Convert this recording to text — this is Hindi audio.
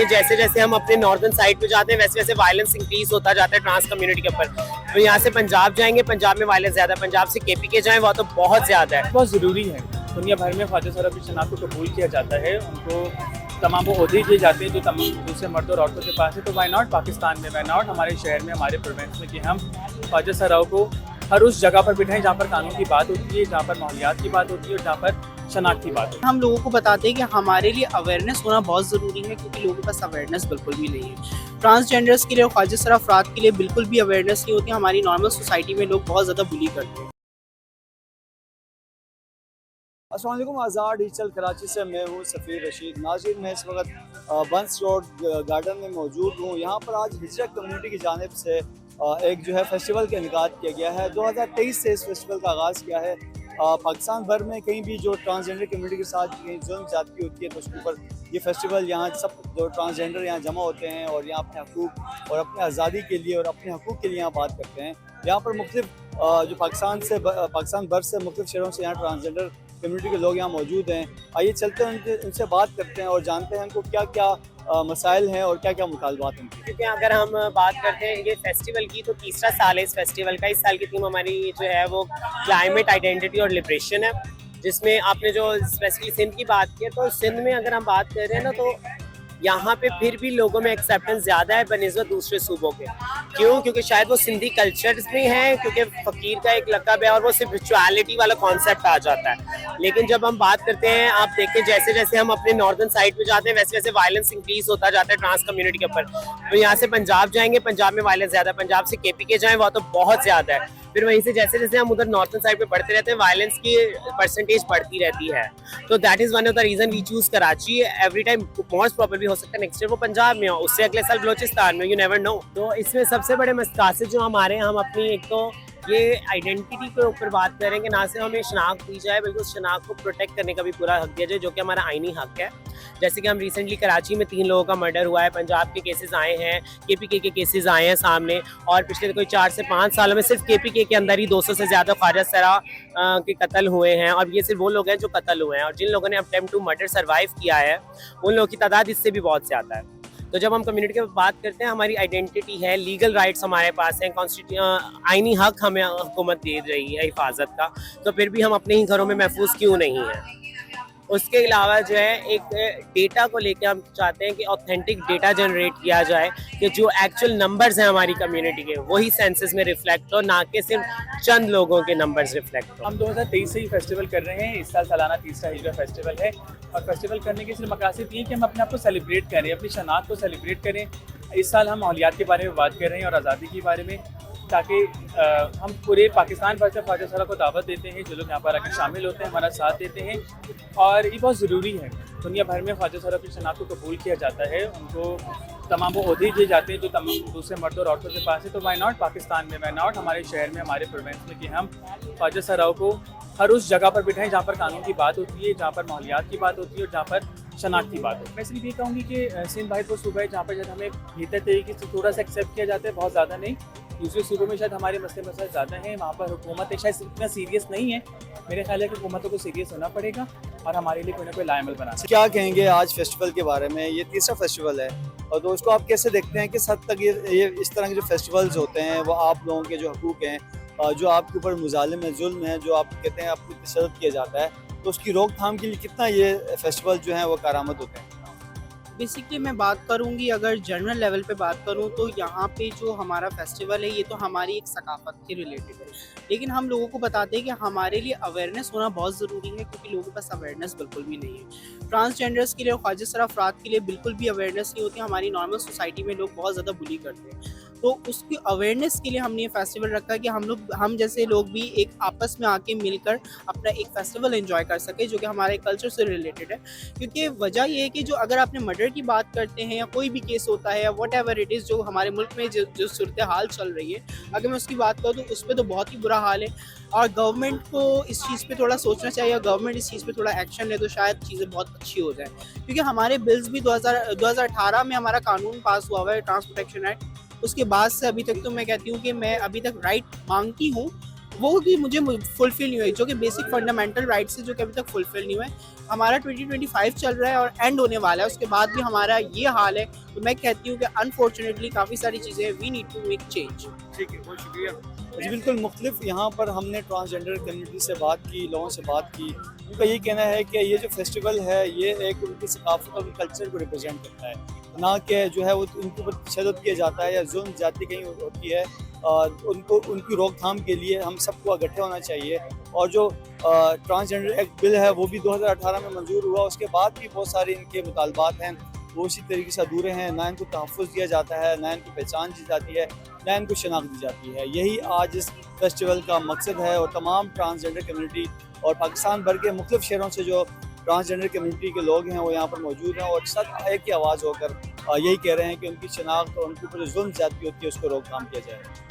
के जैसे जैसे हम अपने नॉर्दर्न साइड पे जाते हैं वैसे वैसे वायलेंस इंक्रीज होता जाता है ट्रांस कम्युनिटी के ऊपर। तो यहाँ से पंजाब जाएंगे, पंजाब में वायलेंस ज़्यादा, पंजाब से केपीके जाएं वहाँ तो बहुत ज़्यादा है। बहुत ज़रूरी है, दुनिया भर में ख्वाजा साहब की शनाख्त को कबूल किया जाता है, उनको तमाम वो ओहदे दिए जाते हैं जो तमाम दूसरे मर्द और औरतों के पास है। तो वाई नॉट पाकिस्तान में, वाई नॉट हमारे शहर में, हमारे प्रोविंस में कि हम ख्वाजा साहब को हर उस जगह पर बिठाएं जहाँ पर कानून की बात होती है, जहाँ पर माहौलियात की बात होती है और जहाँ पर शनाख्त की बात होती है। हम लोगों को बताते हैं कि हमारे लिए अवेयरनेस होना बहुत ज़रूरी है, क्योंकि लोगों के पास अवेयरनेस बिल्कुल भी नहीं है। ट्रांसजेंडर्स के लिए और ख्वाजा सर अफराद के लिए बिल्कुल भी अवेयरनेस नहीं होती। हमारी नॉर्मल सोसाइटी में लोग बहुत ज़्यादा बुली करते हैं। अस्सलाम वालेकुम, आज़ाद डिजिटल कराची से मैं हूँ सफ़ीर रशीद। नाज़रीन, मैं इस वक्त बंस रोड गार्डन में मौजूद हूँ। यहाँ पर आज हिजरत कम्युनिटी की जानिब से एक जो है फेस्टिवल का इनेकाद किया गया है। 2023 से इस फेस्टिवल का आगाज़ किया है। पाकिस्तान भर में कहीं भी जो ट्रांसजेंडर कम्युनिटी के साथ कहीं जुल्म ज़्यादती होती है तो उसके ऊपर ये फेस्टिवल, यहाँ सब जो ट्रांसजेंडर यहाँ जमा होते हैं और यहाँ अपने हकूक़ और अपनी आज़ादी के लिए और अपने हकूक़ के लिए यहाँ बात करते हैं। यहाँ पर मुख्तलिफ जो पाकिस्तान भर से मुख्तलिफ शहरों से यहाँ ट्रांसजेंडर कम्युनिटी के लोग यहाँ मौजूद हैं। आइए चलते हैं उनसे बात करते हैं और जानते हैं उनको क्या क्या मसाइल हैं और क्या क्या मुतालबात हैं। क्योंकि अगर हम बात करते हैं ये फेस्टिवल की तो तीसरा साल है इस फेस्टिवल का। इस साल की थीम हमारी जो है वो क्लाइमेट आइडेंटिटी और लिबरेशन है, जिसमें आपने जो स्पेशली सिंध की बात की है, तो सिंध में अगर हम बात कर रहे हैं ना तो यहाँ पे फिर भी लोगों में एक्सेप्टेंस ज़्यादा है बनिस्बत दूसरे सूबों के। क्यों? क्योंकि शायद वो सिंधी कल्चर्स में है, क्योंकि फ़कीर का एक लक़ब है और वो सिर्फ रिचुअलिटी वाला कॉन्सेप्ट आ जाता है। लेकिन जब हम बात करते हैं, आप देखें जैसे जैसे हम अपने नॉर्दर्न साइड पे जाते हैं वैसे वैसे वायलेंस इंक्रीज होता जाता है ट्रांस कम्युनिटी के ऊपर। तो यहाँ से पंजाब जाएंगे, पंजाब में वायलेंस ज़्यादा, पंजाब से केपीके जाएं वहाँ तो बहुत ज़्यादा है। फिर वहीं से जैसे जैसे हम उधर नॉर्थन साइड पे बढ़ते रहते हैं वायलेंस की परसेंटेज बढ़ती रहती है। तो that is one of the reason we choose Karachi every time. Most probably हो सकता है नेक्स्ट ईयर वो पंजाब में हो, उससे अगले साल बलोचिस्तान में, यू नेवर नो। तो इसमें सबसे बड़े मकासद जो हमारे हैं, हम अपनी एक तो ये आइडेंटिटी के ऊपर बात करेंगे, ना सिर्फ हमें शनाख्त दी जाए बल्कि उस शनाख्त को प्रोटेक्ट करने का भी पूरा हक दिया जाए, जो कि हमारा आईनी हक है। जैसे कि हम रिसेंटली कराची में 3 लोगों का मर्डर हुआ है, पंजाब के केसेस आए हैं, केपीके के केसेस आए हैं सामने, और पिछले कोई 4 से 5 सालों में सिर्फ केपीके के अंदर ही 200 से ज़्यादा ख्वाजा सरा के कत्ल हुए हैं। और ये सिर्फ वो लोग हैं जो कत्ल हुए हैं, और जिन लोगों ने अटेम्प्ट टू मर्डर सर्वाइव किया है उन लोगों की तादाद इससे भी बहुत ज़्यादा है। तो जब हम कम्युनिटी की बात करते हैं, हमारी आइडेंटिटी है, लीगल राइट्स हमारे पास हैं, आईनी हक हमें हुकूमत दे रही है हिफाजत का, तो फिर भी हम अपने ही घरों में महफूज क्यों नहीं हैं। उसके अलावा जो है एक डेटा को लेके हम चाहते हैं कि ऑथेंटिक डेटा जनरेट किया जाए, कि जो एक्चुअल नंबर्स हैं हमारी कम्युनिटी के वही सेंसस में रिफ्लेक्ट हो, ना कि सिर्फ चंद लोगों के नंबर्स रिफ्लेक्ट हो। हम 2023 से ही फेस्टिवल कर रहे हैं। इस साल सालाना तीसरा हिजरा फेस्टिवल है, और फेस्टिवल करने के सिर्फ मकासद ये कि हम अपने आप को सेलिब्रेट करें, अपनी शनाख्त को सेलिब्रेट करें। इस साल हम माहौलियात के बारे में बात कर रहे हैं और आज़ादी के बारे में, ताकि हम पूरे पाकिस्तान भर से ख्वाजा साहब को दावत देते हैं, जो लोग यहाँ पर आकर शामिल होते हैं, हमारा साथ देते हैं। और ये बहुत ज़रूरी है, दुनिया भर में ख्वाजा साहब की शनाख्त को कबूल किया जाता है, उनको तमाम वो ओहदे दिए जाते हैं जो तमाम दूसरे मर्द और औरतों के पास है। तो वाई नॉट पाकिस्तान में, वाई नॉट हमारे शहर में, हमारे प्रोविंस में कि हम ख्वाजा साहब को हर उस जगह पर बिठाएं जहाँ पर कानून की बात होती है, जहाँ पर माहौलियात की बात होती है और जहाँ पर शनाख्त की बात हो। मैं सिर्फ ये कहूँगी कि सिंध भाई वो सूबा है जहाँ पर जब हमें बेहतर तरीके से थोड़ा सा एक्सेप्ट किया जाता है, बहुत ज़्यादा नहीं। दूसरे सूबों में शायद हमारे मसले मसाइल ज़्यादा हैं, वहाँ पर हुकूमत शायद इतना सीरियस नहीं है। मेरे ख्याल है कि हुकूमतों को सीरियस होना पड़ेगा और हमारे लिए कोई ना कोई लाएमल बना। क्या कहेंगे आज फेस्टिवल के बारे में? ये तीसरा फेस्टिवल है, और तो उसको आप कैसे देखते हैं? किस हद तक ये इस तरह के जो फेस्टिवल्स होते हैं वो आप लोगों के जो हकूक़ हैं, जो आपके ऊपर मुजालिम है, जुल्म है, जो आप कहते हैं आपको तशद्दुद किया जाता है, तो उसकी रोकथाम के लिए कितना ये फेस्टिवल जो है वो कारआमद होते हैं? बेसिकली मैं बात करूंगी, अगर जनरल लेवल पे बात करूं तो यहाँ पे जो हमारा फेस्टिवल है ये तो हमारी एक सकाफत के रिलेटेड है, लेकिन हम लोगों को बताते हैं कि हमारे लिए अवेयरनेस होना बहुत ज़रूरी है, क्योंकि लोगों के पास अवेयरनेस बिल्कुल भी नहीं है। ट्रांसजेंडर्स के लिए और ख्वाजा सर अफराद के लिए बिल्कुल भी अवेयरनेस नहीं होती। हमारी नॉर्मल सोसाइटी में लोग बहुत ज़्यादा बुली करते हैं, तो उसकी अवेयरनेस के लिए हमने ये फेस्टिवल रखा है कि हम जैसे लोग भी एक आपस में आके मिलकर अपना एक फेस्टिवल एंजॉय कर सके, जो कि हमारे कल्चर से रिलेटेड है। क्योंकि वजह ये है कि जो अगर आपने मर्डर की बात करते हैं या कोई भी केस होता है या वट एवर इट इज़, जो हमारे मुल्क में जो सूरत हाल चल रही है, अगर मैं उसकी बात करूँ तो उस पर तो बहुत ही बुरा हाल है, और गवर्नमेंट को इस चीज़ पे थोड़ा सोचना चाहिए, और गवर्नमेंट इस चीज़ पे थोड़ा एक्शन ले तो शायद चीज़ें बहुत अच्छी हो जाए। क्योंकि हमारे बिल्स भी 2018 में हमारा कानून पास हुआ हुआ है, ट्रांस प्रोटेक्शन एक्ट। उसके बाद से अभी तक तो मैं कहती हूँ कि मैं अभी तक राइट मांगती हूँ, वो कि मुझे फुलफिल नहीं हुई, जो कि बेसिक फंडामेंटल राइट्स है, जो कि अभी तक फुलफिल नहीं हुए। हमारा 2025 चल रहा है और एंड होने वाला है, उसके बाद भी हमारा ये हाल है, तो मैं कहती हूँ कि अनफॉर्चुनेटली काफ़ी सारी चीज़ें we need to make change. ठीक है, बहुत शुक्रिया जी। बिल्कुल मुख्तलिफ यहाँ पर हमने ट्रांसजेंडर कम्युनिटी से बात की, लोगों से बात की। उनका ये कहना है कि ये जो फेस्टिवल है ये एक उनकी सकाफत और कल्चर को रिप्रेजेंट करता है, ना कि जो है वो उनके ऊपर तशद्दुद किया जाता है या जुल्म जाती कहीं होती है। उनको उनकी रोकथाम के लिए हम सबको इकट्ठे होना चाहिए। और जो ट्रांसजेंडर एक्ट बिल है वो भी 2018 में मंजूर हुआ, उसके बाद भी बहुत सारे इनके मुतालबात हैं वो इसी तरीके से अधूरे हैं। ना इनको तहफ़्फ़ुज़ दिया जाता है, ना इनको पहचान दी जाती है, ना इनको शनाख्त दी जाती है। यही आज इस फेस्टिवल का मकसद है और तमाम ट्रांसजेंडर कम्युनिटी और पाकिस्तान भर के मुख्तलिफ शहरों से जो ट्रांसजेंडर कम्युनिटी के लोग हैं वो यहाँ पर मौजूद हैं और सब एक ही आवाज़ होकर यही कह रहे हैं कि उनकी शनाख्त और उनके ऊपर जो जुल्म ज़्यादती होती है उसको रोकथाम किया जाए।